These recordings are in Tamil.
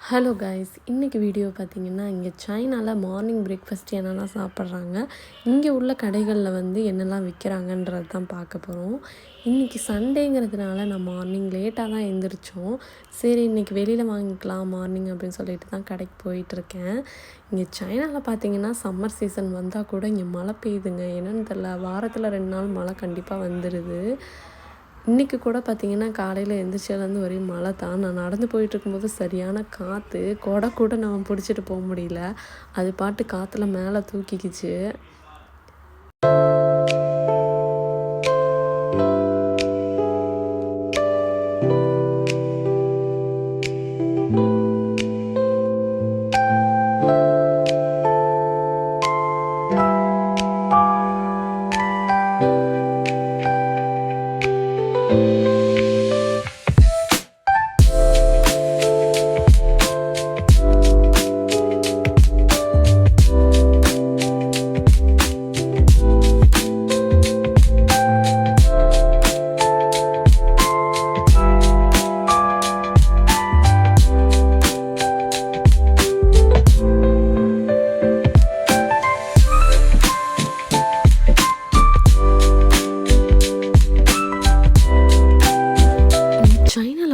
ஹலோ கைஸ், இன்றைக்கி வீடியோ பார்த்தீங்கன்னா இங்கே சைனாவில் மார்னிங் பிரேக்ஃபாஸ்ட் என்னெல்லாம் சாப்பிட்றாங்க, இங்கே உள்ள கடைகளில் வந்து என்னெல்லாம் விற்கிறாங்கன்றது தான் பார்க்க போகிறோம். இன்றைக்கி சண்டேங்கிறதுனால நான் மார்னிங் லேட்டாக தான் எழுந்திரிச்சோம். சரி இன்றைக்கி வெளியில் வாங்கிக்கலாம் மார்னிங் அப்படின்னு சொல்லிட்டு தான் கடைக்கு போயிட்டுருக்கேன். இங்கே சைனாவில் பார்த்தீங்கன்னா சம்மர் சீசன் வந்தால் கூட இங்கே மழை பெய்யுதுங்க. என்னென்னு தெரில, வாரத்தில் 2 நாள் மழை கண்டிப்பாக வந்துடுது. இன்றைக்கி கூட பார்த்திங்கன்னா காலையில் எழுந்திரிச்சதுலேருந்து ஒரே மழை தான். நான் நடந்து போயிட்டுருக்கும்போது சரியான காற்று, கொடை கூட நான் பிடிச்சிட்டு போக முடியல. அது பாட்டு காற்றுல மேலே தூக்கிக்கிச்சு.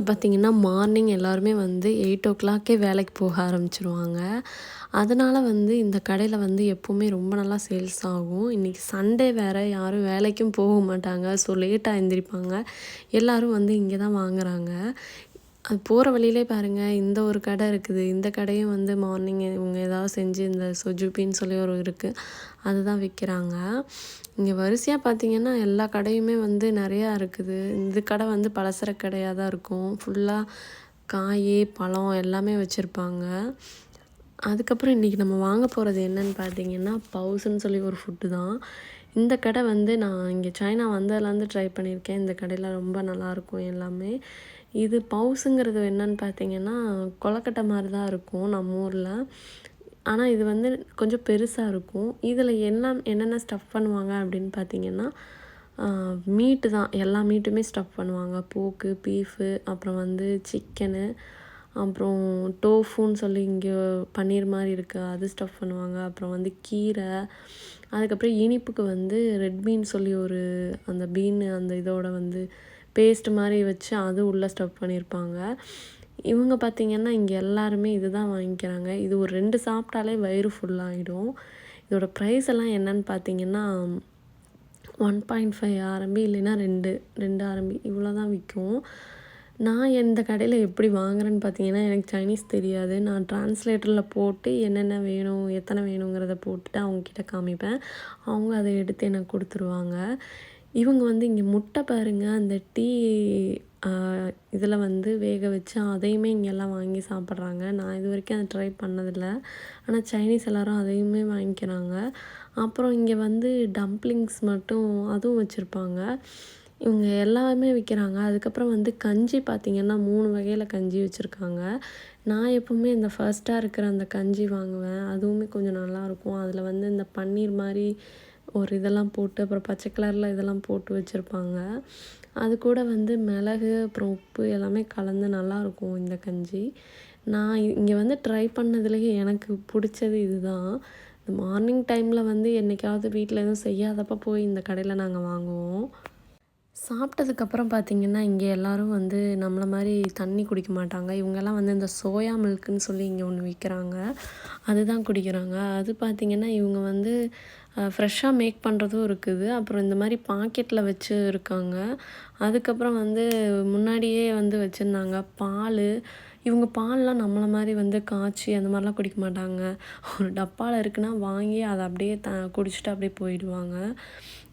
பார்த்திங்கன்னா மார்னிங் எல்லாருமே வந்து 8 வேலைக்கு போக ஆரம்பிச்சிருவாங்க. அதனால் வந்து இந்த கடையில் வந்து எப்போவுமே ரொம்ப நல்லா சேல்ஸ் ஆகும். இன்றைக்கி சண்டே வேறு, யாரும் வேலைக்கும் போக மாட்டாங்க. ஸோ லேட்டாக எழுந்திரிப்பாங்க. எல்லோரும் வந்து இங்கே தான் வாங்குகிறாங்க. அது போகிற வழியிலே பாருங்கள், இந்த ஒரு கடை இருக்குது. இந்த கடையும் வந்து மார்னிங் இவங்க ஏதாவது செஞ்சு இந்த சுஜுபின்னு சொல்லி ஒரு இருக்குது, அதுதான் விற்கிறாங்க. இங்கே வரிசையாக பார்த்திங்கன்னா எல்லா கடையுமே வந்து நிறையா இருக்குது. இந்த கடை வந்து பலசர கடையாக தான் இருக்கும். ஃபுல்லாக காய், பழம் எல்லாமே வச்சுருப்பாங்க. அதுக்கப்புறம் இன்றைக்கி நம்ம வாங்க போகிறது என்னென்னு பார்த்திங்கன்னா பவுஸ்ன்னு சொல்லி ஒரு ஃபுட்டு தான். இந்த கடை வந்து நான் இங்கே சைனா வந்ததுலேருந்து ட்ரை பண்ணியிருக்கேன். இந்த கடையில் ரொம்ப நல்லாயிருக்கும் எல்லாமே. இது பவுஸுங்கிறது என்னென்னு பார்த்திங்கன்னா கொலக்கட்டை மாதிரி தான் இருக்கும் நம்ம ஊரில். ஆனால் இது வந்து கொஞ்சம் பெருசாக இருக்கும். இதில் என்னென்ன ஸ்டஃப் பண்ணுவாங்க அப்படின்னு பார்த்திங்கன்னா மீட்டு தான். எல்லா மீட்டுமே ஸ்டஃப் பண்ணுவாங்க. போக்கு, பீஃபு, அப்புறம் வந்து சிக்கனு, அப்புறம் டோஃபுன்னு சொல்லி இங்கே பன்னீர் மாதிரி இருக்குது, அது ஸ்டஃப் பண்ணுவாங்க. அப்புறம் வந்து கீரை, அதுக்கப்புறம் இனிப்புக்கு வந்து ரெட் பீன் சொல்லி ஒரு அந்த பீன் அந்த இதோட வந்து பேஸ்ட் மாதிரி வச்சு அது உள்ளே ஸ்டஃப் பண்ணியிருப்பாங்க. இவங்க பார்த்திங்கன்னா இங்கே எல்லாருமே இது தான் வாங்கிக்கிறாங்க. இது ஒரு 2 சாப்பிட்டாலே வயிறு ஃபுல்லாகிடும். இதோட ப்ரைஸ் எல்லாம் என்னென்னு பார்த்திங்கன்னா 1.5 RMB இல்லைன்னா 2 RMB இவ்வளோ தான் விற்கும். நான் இந்த கடையில் எப்படி வாங்குறேன்னு பார்த்தீங்கன்னா, எனக்கு சைனீஸ் தெரியாது. நான் ட்ரான்ஸ்லேட்டரில் போட்டு என்னென்ன வேணும், எத்தனை வேணுங்கிறத போட்டுட்டு அவங்கக்கிட்ட காமிப்பேன். அவங்க அதை எடுத்து எனக்கு கொடுத்துருவாங்க. இவங்க வந்து இங்கே முட்டை பாருங்கள், அந்த டீ இதில் வந்து வேக வச்சு அதையுமே இங்கெல்லாம் வாங்கி சாப்பிட்றாங்க. நான் இது வரைக்கும் அதை ட்ரை பண்ணதில்ல. ஆனால் சைனீஸ் எல்லோரும் அதையுமே வாங்கிக்கிறாங்க. அப்புறம் இங்கே வந்து டம்ப்ளிங்ஸ் மட்டும் அதுவும் வச்சுருப்பாங்க. இவங்க எல்லாமே விற்கிறாங்க. அதுக்கப்புறம் வந்து கஞ்சி பார்த்திங்கன்னா 3 வகையில் கஞ்சி வச்சுருக்காங்க. நான் எப்போவுமே இந்த ஃபர்ஸ்ட்டாக இருக்கிற அந்த கஞ்சி வாங்குவேன். அதுவுமே கொஞ்சம் நல்லாயிருக்கும். அதில் வந்து இந்த பன்னீர் மாதிரி ஒரு இதெல்லாம் போட்டு, அப்புறம் பச்சை கலரில் இதெல்லாம் போட்டு வச்சுருப்பாங்க. அது கூட வந்து மிளகு, அப்புறம் உப்பு எல்லாமே கலந்து நல்லாயிருக்கும் இந்த கஞ்சி. நான் இங்கே வந்து ட்ரை பண்ணதுலேயே எனக்கு பிடிச்சது இதுதான். இந்த மார்னிங் டைமில் வந்து என்றைக்காவது வீட்டில் எதுவும் செய்யாதப்போ போய் இந்த கடையில் நாங்கள் வாங்குவோம். சாப்பிட்டதுக்கப்புறம் பார்த்திங்கன்னா இங்கே எல்லோரும் வந்து நம்மளை மாதிரி தண்ணி குடிக்க மாட்டாங்க. இவங்கெல்லாம் வந்து இந்த சோயா மில்க்குன்னு சொல்லி இங்கே ஒன்று விற்கிறாங்க, அதுதான் குடிக்கிறாங்க. அது பார்த்திங்கன்னா இவங்க வந்து ஃப்ரெஷ்ஷாக மேக் பண்ணுறதும் இருக்குது. அப்புறம் இந்த மாதிரி பாக்கெட்டில் வச்சு இருக்காங்க. அதுக்கப்புறம் வந்து முன்னாடியே வந்து வச்சுருந்தாங்க பால். இவங்க பால்லாம் நம்மளை மாதிரி வந்து காய்ச்சி அந்த மாதிரிலாம் குடிக்க மாட்டாங்க. ஒரு டப்பாவில் இருக்குன்னா வாங்கி அதை அப்படியே குடிச்சிட்டு அப்படியே போயிடுவாங்க.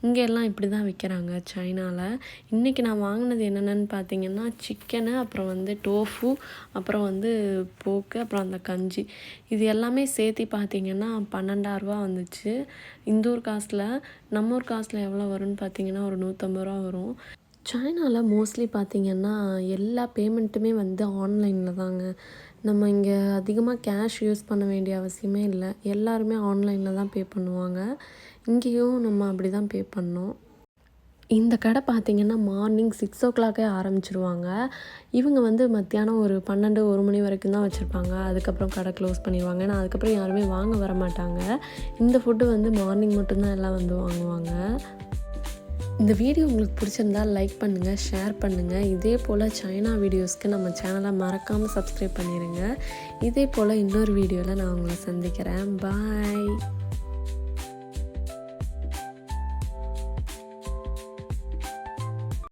இங்கே எல்லாம் இப்படி தான் விற்கிறாங்க சைனாவில். இன்றைக்கி நான் வாங்கினது என்னென்னு பார்த்திங்கன்னா சிக்கனு, அப்புறம் வந்து டோஃபு, அப்புறம் வந்து போக்கு, அப்புறம் அந்த கஞ்சி. இது எல்லாமே சேர்த்து பார்த்திங்கன்னா 12,000 ரூபா வந்துச்சு இந்த ஊர் காசில். நம்ம ஊர் காசில் எவ்வளோ வரும்னு பார்த்திங்கன்னா ஒரு 150 ரூபா வரும். சைனாவில் மோஸ்ட்லி பார்த்திங்கன்னா எல்லா பேமெண்ட்டுமே வந்து ஆன்லைனில் தாங்க. நம்ம இங்கே அதிகமாக கேஷ் யூஸ் பண்ண வேண்டிய அவசியமே இல்லை. எல்லாருமே ஆன்லைனில் தான் பே பண்ணுவாங்க. இங்கேயும் நம்ம அப்படி தான் பே பண்ணோம். இந்த கடை பார்த்திங்கன்னா மார்னிங் 6 ஆரம்பிச்சிருவாங்க. இவங்க வந்து மத்தியானம் ஒரு 12, 1 மணி வரைக்கும் தான் வச்சுருப்பாங்க. அதுக்கப்புறம் கடை க்ளோஸ் பண்ணிடுவாங்க. ஏன்னா அதுக்கப்புறம் யாருமே வாங்க வர மாட்டாங்க. இந்த ஃபுட்டு வந்து மார்னிங் மட்டும்தான் எல்லாம் வந்து வாங்குவாங்க. இந்த வீடியோ உங்களுக்கு பிடிச்சிருந்தா லைக் பண்ணுங்கள், ஷேர் பண்ணுங்கள். இதே போல் சைனா வீடியோஸ்க்கு நம்ம சேனலை மறக்காமல் சப்ஸ்கிரைப் பண்ணிடுங்க. இதே போல் இன்னொரு வீடியோவில் நான் உங்களை சந்திக்கிறேன். பாய்.